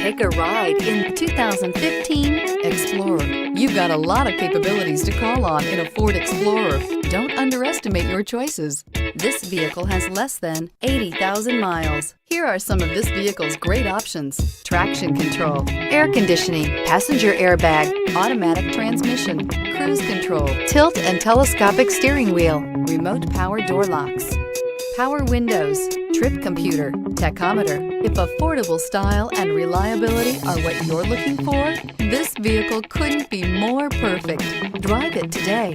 Take a ride in the 2015 Explorer. You've got a lot of capabilities to call on in a Ford Explorer. Don't underestimate your choices. This vehicle has less than 80,000 miles. Here are some of this vehicle's great options: traction control, air conditioning, passenger airbag, automatic transmission, cruise control, tilt and telescopic steering wheel, remote power door locks, power windows, trip computer, tachometer. If affordable style and reliability are what you're looking for, this vehicle couldn't be more perfect. Drive it today.